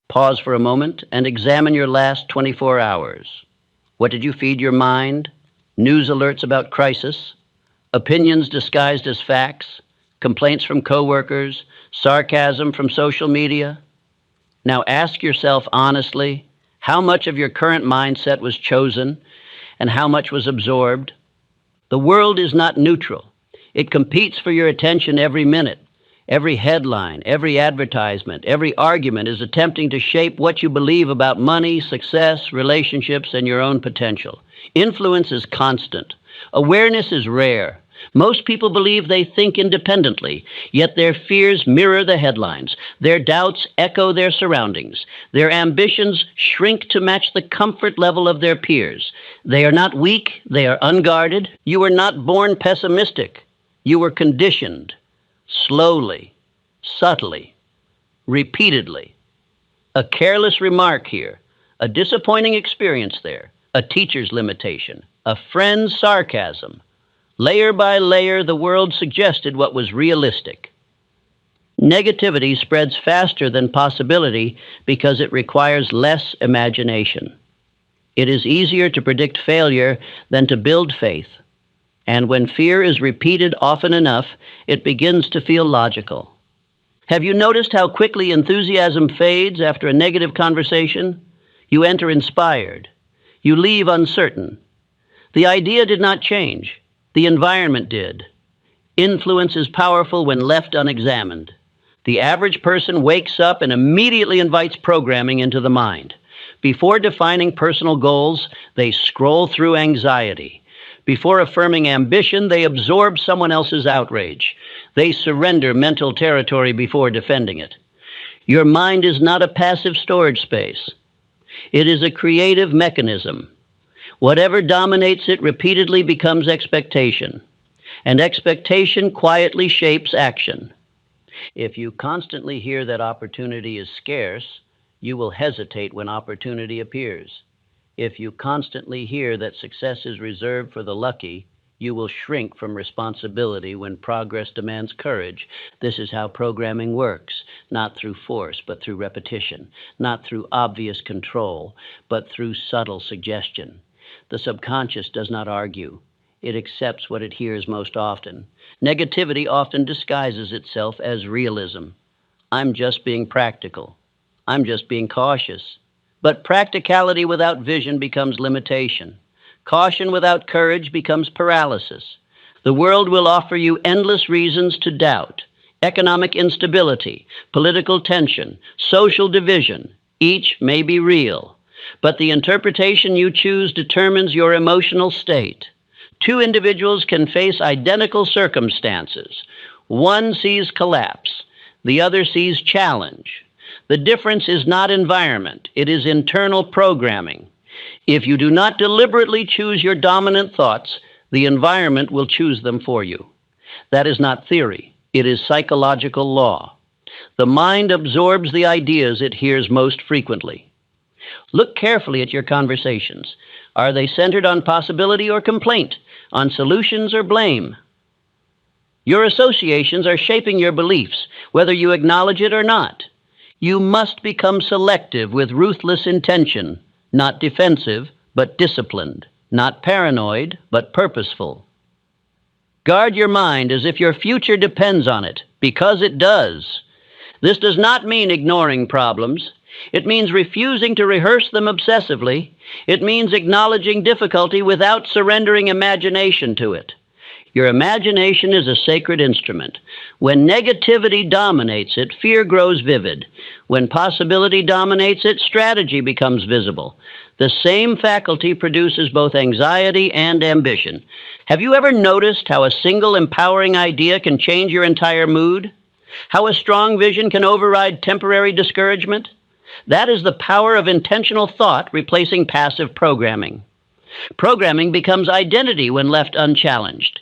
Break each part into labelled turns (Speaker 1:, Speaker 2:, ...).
Speaker 1: Pause for a moment and examine your last 24 hours. What did you feed your mind? News alerts about crisis, opinions disguised as facts, complaints from coworkers, sarcasm from social media. Now ask yourself honestly, how much of your current mindset was chosen and how much was absorbed? The world is not neutral. It competes for your attention every minute. Every headline, every advertisement, every argument is attempting to shape what you believe about money, success, relationships, and your own potential. Influence is constant. Awareness is rare. Most people believe they think independently, yet their fears mirror the headlines. Their doubts echo their surroundings. Their ambitions shrink to match the comfort level of their peers. They are not weak, they are unguarded. You were not born pessimistic. You were conditioned. Slowly, subtly, repeatedly. A careless remark here, a disappointing experience there, a teacher's limitation, a friend's sarcasm. Layer by layer, the world suggested what was realistic. Negativity spreads faster than possibility because it requires less imagination. It is easier to predict failure than to build faith. And when fear is repeated often enough, it begins to feel logical. Have you noticed how quickly enthusiasm fades after a negative conversation? You enter inspired. You leave uncertain. The idea did not change. The environment did. Influence is powerful when left unexamined. The average person wakes up and immediately invites programming into the mind. Before defining personal goals, they scroll through anxiety. Before affirming ambition, they absorb someone else's outrage. They surrender mental territory before defending it. Your mind is not a passive storage space. It is a creative mechanism. Whatever dominates it repeatedly becomes expectation, and expectation quietly shapes action. If you constantly hear that opportunity is scarce, you will hesitate when opportunity appears. If you constantly hear that success is reserved for the lucky, you will shrink from responsibility when progress demands courage. This is how programming works, not through force, but through repetition, not through obvious control, but through subtle suggestion. The subconscious does not argue. It accepts what it hears most often. Negativity often disguises itself as realism. I'm just being practical. I'm just being cautious. But practicality without vision becomes limitation. Caution without courage becomes paralysis. The world will offer you endless reasons to doubt. Economic instability, political tension, social division, each may be real. But the interpretation you choose determines your emotional state. Two individuals can face identical circumstances. One sees collapse, the other sees challenge. The difference is not environment, it is internal programming. If you do not deliberately choose your dominant thoughts, the environment will choose them for you. That is not theory, it is psychological law. The mind absorbs the ideas it hears most frequently. Look carefully at your conversations. Are they centered on possibility or complaint, on solutions or blame? Your associations are shaping your beliefs, whether you acknowledge it or not. You must become selective with ruthless intention, not defensive, but disciplined, not paranoid, but purposeful. Guard your mind as if your future depends on it, because it does. This does not mean ignoring problems. It means refusing to rehearse them obsessively. It means acknowledging difficulty without surrendering imagination to it. Your imagination is a sacred instrument. When negativity dominates it, fear grows vivid. When possibility dominates it, strategy becomes visible. The same faculty produces both anxiety and ambition. Have you ever noticed how a single empowering idea can change your entire mood? How a strong vision can override temporary discouragement? That is the power of intentional thought replacing passive programming. Programming becomes identity when left unchallenged.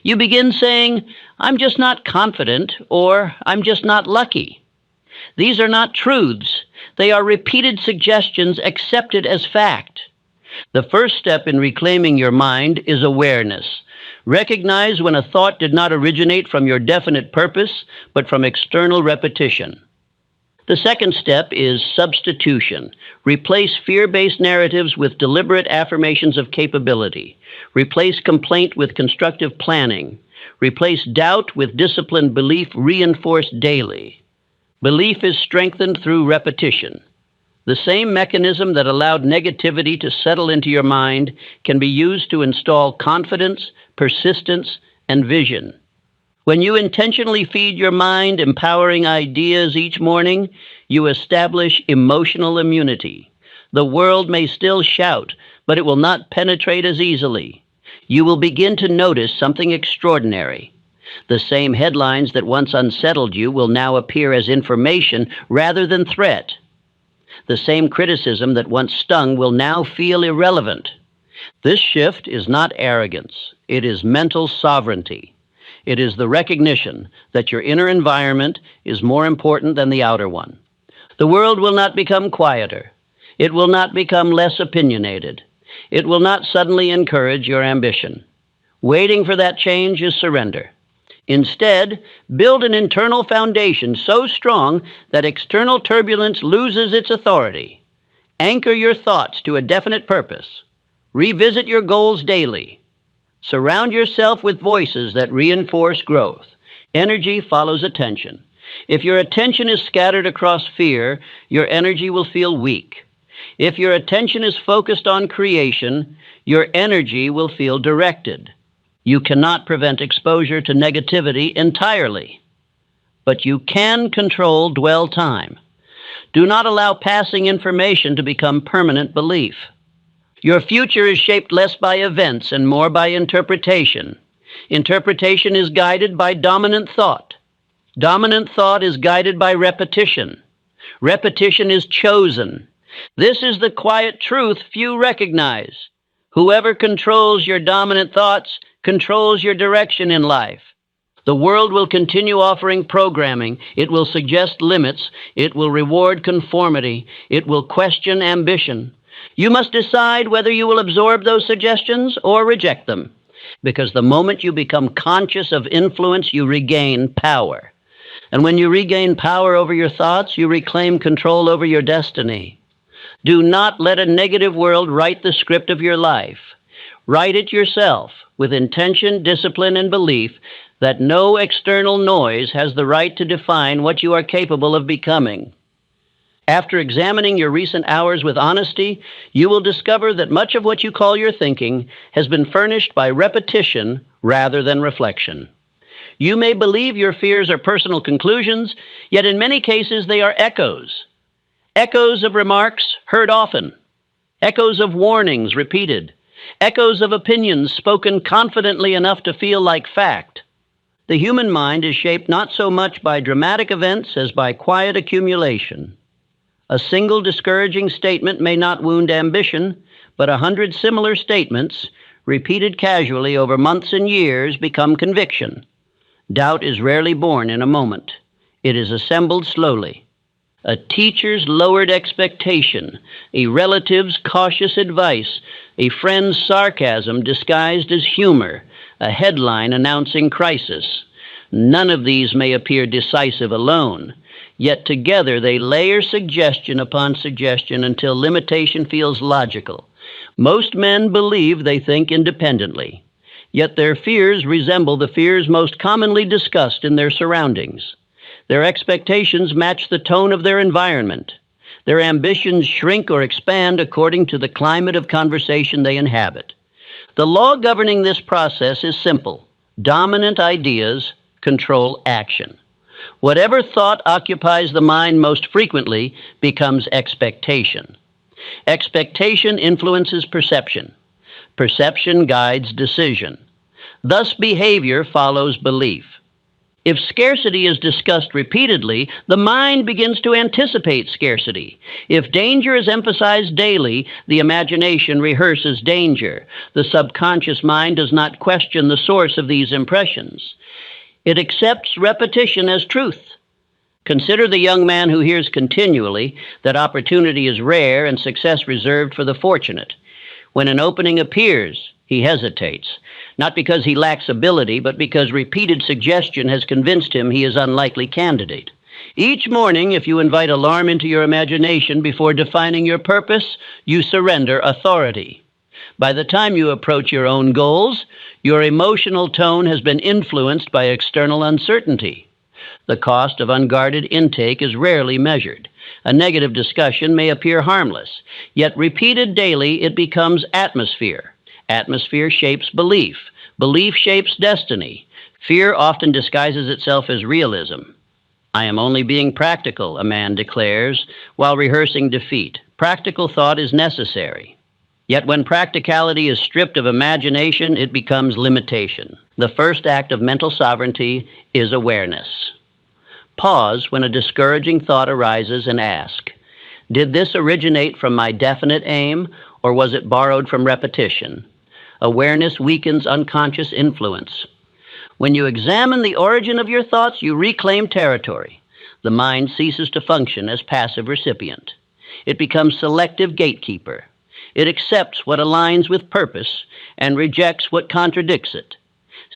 Speaker 1: You begin saying, I'm just not confident, or I'm just not lucky. These are not truths. They are repeated suggestions accepted as fact. The first step in reclaiming your mind is awareness. Recognize when a thought did not originate from your definite purpose, but from external repetition. The second step is substitution. Replace fear-based narratives with deliberate affirmations of capability. Replace complaint with constructive planning. Replace doubt with disciplined belief reinforced daily. Belief is strengthened through repetition. The same mechanism that allowed negativity to settle into your mind can be used to install confidence, persistence, and vision. When you intentionally feed your mind empowering ideas each morning, you establish emotional immunity. The world may still shout, but it will not penetrate as easily. You will begin to notice something extraordinary. The same headlines that once unsettled you will now appear as information rather than threat. The same criticism that once stung will now feel irrelevant. This shift is not arrogance. It is mental sovereignty. It is the recognition that your inner environment is more important than the outer one. The world will not become quieter. It will not become less opinionated. It will not suddenly encourage your ambition. Waiting for that change is surrender. Instead, build an internal foundation so strong that external turbulence loses its authority. Anchor your thoughts to a definite purpose. Revisit your goals daily. Surround yourself with voices that reinforce growth. Energy follows attention. If your attention is scattered across fear, your energy will feel weak. If your attention is focused on creation, your energy will feel directed. You cannot prevent exposure to negativity entirely, but you can control dwell time. Do not allow passing information to become permanent belief. Your future is shaped less by events and more by interpretation. Interpretation is guided by dominant thought. Dominant thought is guided by repetition. Repetition is chosen. This is the quiet truth few recognize. Whoever controls your dominant thoughts controls your direction in life. The world will continue offering programming. It will suggest limits. It will reward conformity. It will question ambition. You must decide whether you will absorb those suggestions or reject them, because the moment you become conscious of influence, you regain power. And when you regain power over your thoughts, you reclaim control over your destiny. Do not let a negative world write the script of your life. Write it yourself with intention, discipline, and belief that no external noise has the right to define what you are capable of becoming. After examining your recent hours with honesty, you will discover that much of what you call your thinking has been furnished by repetition rather than reflection. You may believe your fears are personal conclusions, yet in many cases they are echoes. Echoes of remarks heard often. Echoes of warnings repeated. Echoes of opinions spoken confidently enough to feel like fact. The human mind is shaped not so much by dramatic events as by quiet accumulation. A single discouraging statement may not wound ambition, but 100 similar statements, repeated casually over months and years, become conviction. Doubt is rarely born in a moment. It is assembled slowly. A teacher's lowered expectation, a relative's cautious advice, a friend's sarcasm disguised as humor, a headline announcing crisis. None of these may appear decisive alone, yet together they layer suggestion upon suggestion until limitation feels logical. Most men believe they think independently, yet their fears resemble the fears most commonly discussed in their surroundings. Their expectations match the tone of their environment. Their ambitions shrink or expand according to the climate of conversation they inhabit. The law governing this process is simple. Dominant ideas control action. Whatever thought occupies the mind most frequently becomes expectation. Expectation influences perception. Perception guides decision. Thus, behavior follows belief. If scarcity is discussed repeatedly, the mind begins to anticipate scarcity. If danger is emphasized daily, the imagination rehearses danger. The subconscious mind does not question the source of these impressions. It accepts repetition as truth. Consider the young man who hears continually that opportunity is rare and success reserved for the fortunate. When an opening appears, he hesitates, not because he lacks ability, but because repeated suggestion has convinced him he is an unlikely candidate. Each morning, if you invite alarm into your imagination before defining your purpose, you surrender authority. By the time you approach your own goals, your emotional tone has been influenced by external uncertainty. The cost of unguarded intake is rarely measured. A negative discussion may appear harmless, yet repeated daily it becomes atmosphere. Atmosphere shapes belief. Belief shapes destiny. Fear often disguises itself as realism. I am only being practical, a man declares, while rehearsing defeat. Practical thought is necessary. Yet when practicality is stripped of imagination, it becomes limitation. The first act of mental sovereignty is awareness. Pause when a discouraging thought arises and ask, did this originate from my definite aim, or was it borrowed from repetition? Awareness weakens unconscious influence. When you examine the origin of your thoughts, you reclaim territory. The mind ceases to function as passive recipient. It becomes selective gatekeeper. It accepts what aligns with purpose and rejects what contradicts it.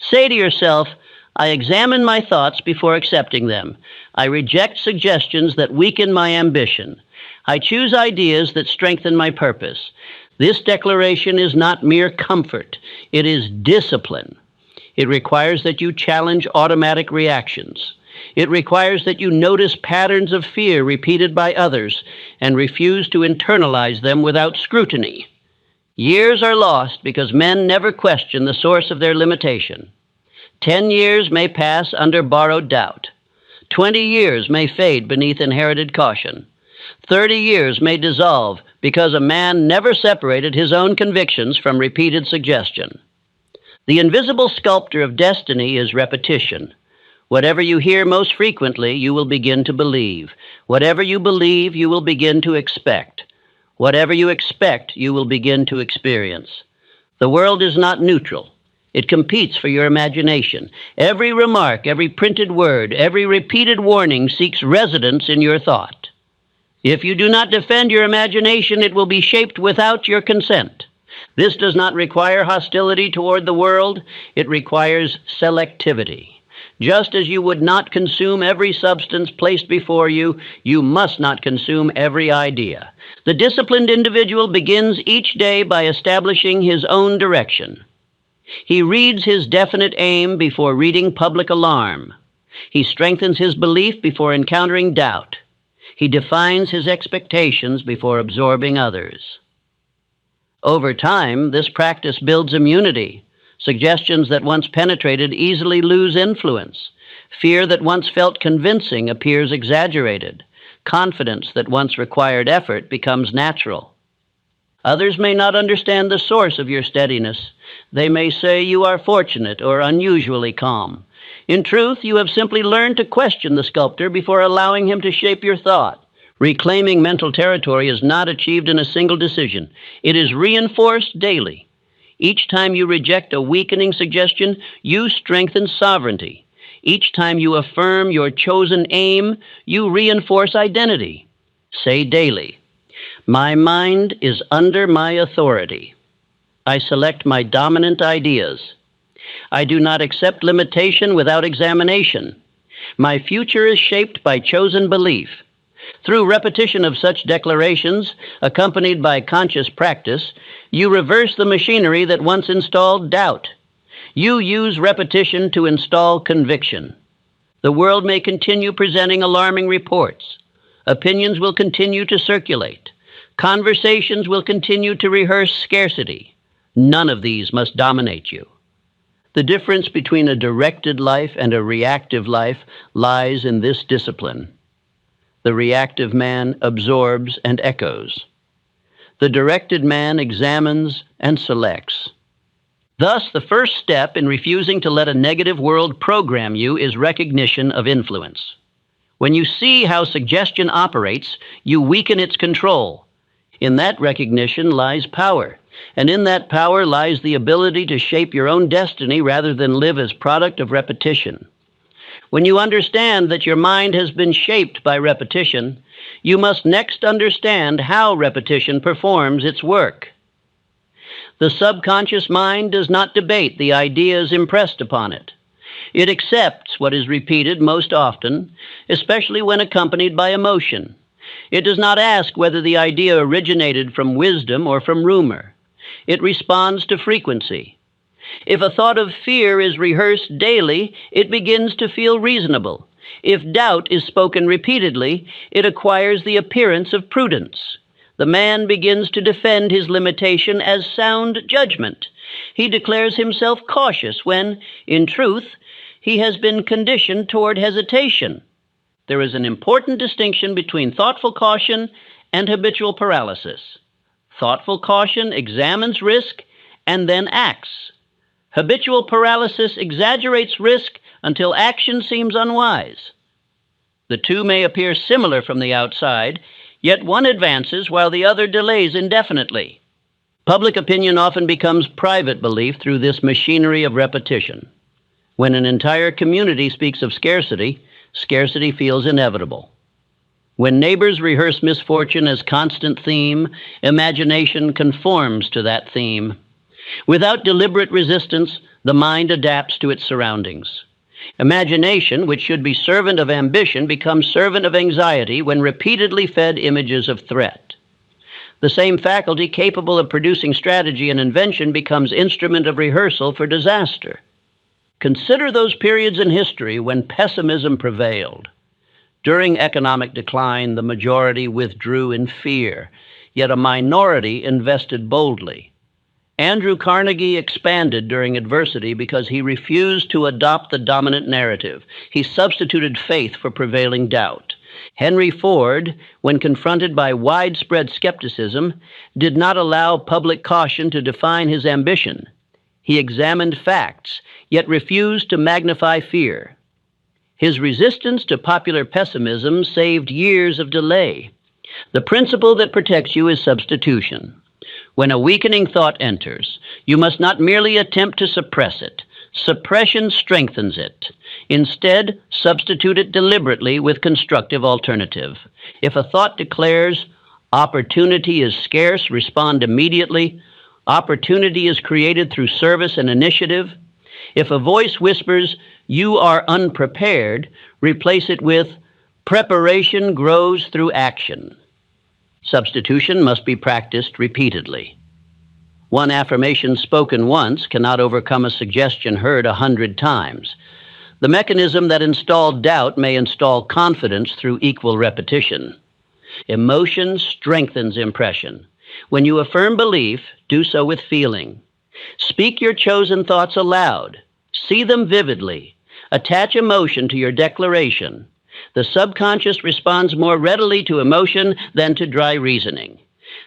Speaker 1: Say to yourself, I examine my thoughts before accepting them. I reject suggestions that weaken my ambition. I choose ideas that strengthen my purpose. This declaration is not mere comfort. It is discipline. It requires that you challenge automatic reactions. It requires that you notice patterns of fear repeated by others and refuse to internalize them without scrutiny. Years are lost because men never question the source of their limitation. 10 years may pass under borrowed doubt. 20 years may fade beneath inherited caution. 30 years may dissolve because a man never separated his own convictions from repeated suggestion. The invisible sculptor of destiny is repetition. Whatever you hear most frequently, you will begin to believe. Whatever you believe, you will begin to expect. Whatever you expect, you will begin to experience. The world is not neutral. It competes for your imagination. Every remark, every printed word, every repeated warning seeks residence in your thought. If you do not defend your imagination, it will be shaped without your consent. This does not require hostility toward the world. It requires selectivity. Just as you would not consume every substance placed before you, you must not consume every idea. The disciplined individual begins each day by establishing his own direction. He reads his definite aim before reading public alarm. He strengthens his belief before encountering doubt. He defines his expectations before absorbing others. Over time, this practice builds immunity. Suggestions that once penetrated easily lose influence. Fear that once felt convincing appears exaggerated. Confidence that once required effort becomes natural. Others may not understand the source of your steadiness. They may say you are fortunate or unusually calm. In truth, you have simply learned to question the sculptor before allowing him to shape your thought. Reclaiming mental territory is not achieved in a single decision. It is reinforced daily. Each time you reject a weakening suggestion, you strengthen sovereignty. Each time you affirm your chosen aim, you reinforce identity. Say daily, my mind is under my authority. I select my dominant ideas. I do not accept limitation without examination. My future is shaped by chosen belief. Through repetition of such declarations, accompanied by conscious practice, you reverse the machinery that once installed doubt. You use repetition to install conviction. The world may continue presenting alarming reports. Opinions will continue to circulate. Conversations will continue to rehearse scarcity. None of these must dominate you. The difference between a directed life and a reactive life lies in this discipline. The reactive man absorbs and echoes. The directed man examines and selects. Thus, the first step in refusing to let a negative world program you is recognition of influence. When you see how suggestion operates, you weaken its control. In that recognition lies power, and in that power lies the ability to shape your own destiny rather than live as product of repetition. When you understand that your mind has been shaped by repetition, you must next understand how repetition performs its work. The subconscious mind does not debate the ideas impressed upon it. It accepts what is repeated most often, especially when accompanied by emotion. It does not ask whether the idea originated from wisdom or from rumor. It responds to frequency. If a thought of fear is rehearsed daily, it begins to feel reasonable. If doubt is spoken repeatedly, it acquires the appearance of prudence. The man begins to defend his limitation as sound judgment. He declares himself cautious when, in truth, he has been conditioned toward hesitation. There is an important distinction between thoughtful caution and habitual paralysis. Thoughtful caution examines risk and then acts. Habitual paralysis exaggerates risk until action seems unwise. The two may appear similar from the outside, yet one advances while the other delays indefinitely. Public opinion often becomes private belief through this machinery of repetition. When an entire community speaks of scarcity, scarcity feels inevitable. When neighbors rehearse misfortune as constant theme, imagination conforms to that theme. Without deliberate resistance, the mind adapts to its surroundings. Imagination, which should be servant of ambition, becomes servant of anxiety when repeatedly fed images of threat. The same faculty capable of producing strategy and invention becomes instrument of rehearsal for disaster. Consider those periods in history when pessimism prevailed. During economic decline, the majority withdrew in fear, yet a minority invested boldly. Andrew Carnegie expanded during adversity because he refused to adopt the dominant narrative. He substituted faith for prevailing doubt. Henry Ford, when confronted by widespread skepticism, did not allow public caution to define his ambition. He examined facts, yet refused to magnify fear. His resistance to popular pessimism saved years of delay. The principle that protects you is substitution. When a weakening thought enters, you must not merely attempt to suppress it. Suppression strengthens it. Instead, substitute it deliberately with constructive alternative. If a thought declares, "Opportunity is scarce," respond immediately. Opportunity is created through service and initiative. If a voice whispers, "You are unprepared," replace it with, "Preparation grows through action." Substitution must be practiced repeatedly. One affirmation spoken once cannot overcome a suggestion heard 100 times. The mechanism that installed doubt may install confidence through equal repetition. Emotion strengthens impression. When you affirm belief, do so with feeling. Speak your chosen thoughts aloud. See them vividly. Attach emotion to your declaration. The subconscious responds more readily to emotion than to dry reasoning.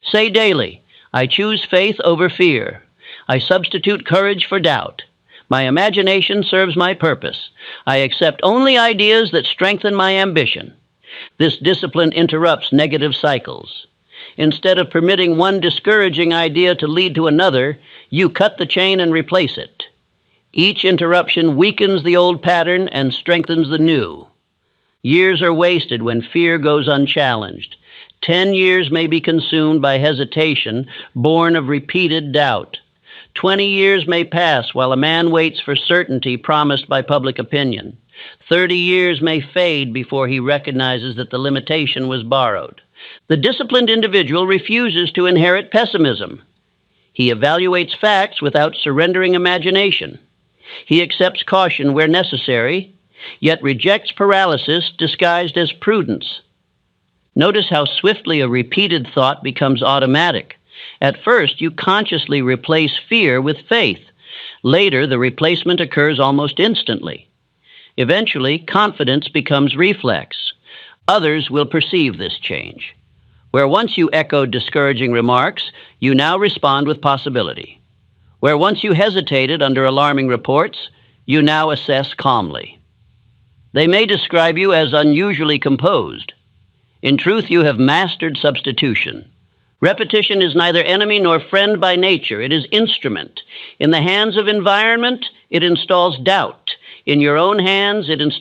Speaker 1: Say daily, "I choose faith over fear. I substitute courage for doubt. My imagination serves my purpose. I accept only ideas that strengthen my ambition." This discipline interrupts negative cycles. Instead of permitting one discouraging idea to lead to another, you cut the chain and replace it. Each interruption weakens the old pattern and strengthens the new. Years are wasted when fear goes unchallenged. 10 years may be consumed by hesitation, born of repeated doubt. 20 years may pass while a man waits for certainty promised by public opinion. 30 years may fade before he recognizes that the limitation was borrowed. The disciplined individual refuses to inherit pessimism. He evaluates facts without surrendering imagination. He accepts caution where necessary, yet rejects paralysis disguised as prudence. Notice how swiftly a repeated thought becomes automatic. At first, you consciously replace fear with faith. Later, the replacement occurs almost instantly. Eventually, confidence becomes reflex. Others will perceive this change. Where once you echoed discouraging remarks, you now respond with possibility. Where once you hesitated under alarming reports, you now assess calmly. They may describe you as unusually composed. In truth, you have mastered substitution. Repetition is neither enemy nor friend by nature. It is instrument. In the hands of environment, it installs doubt. In your own hands, it installs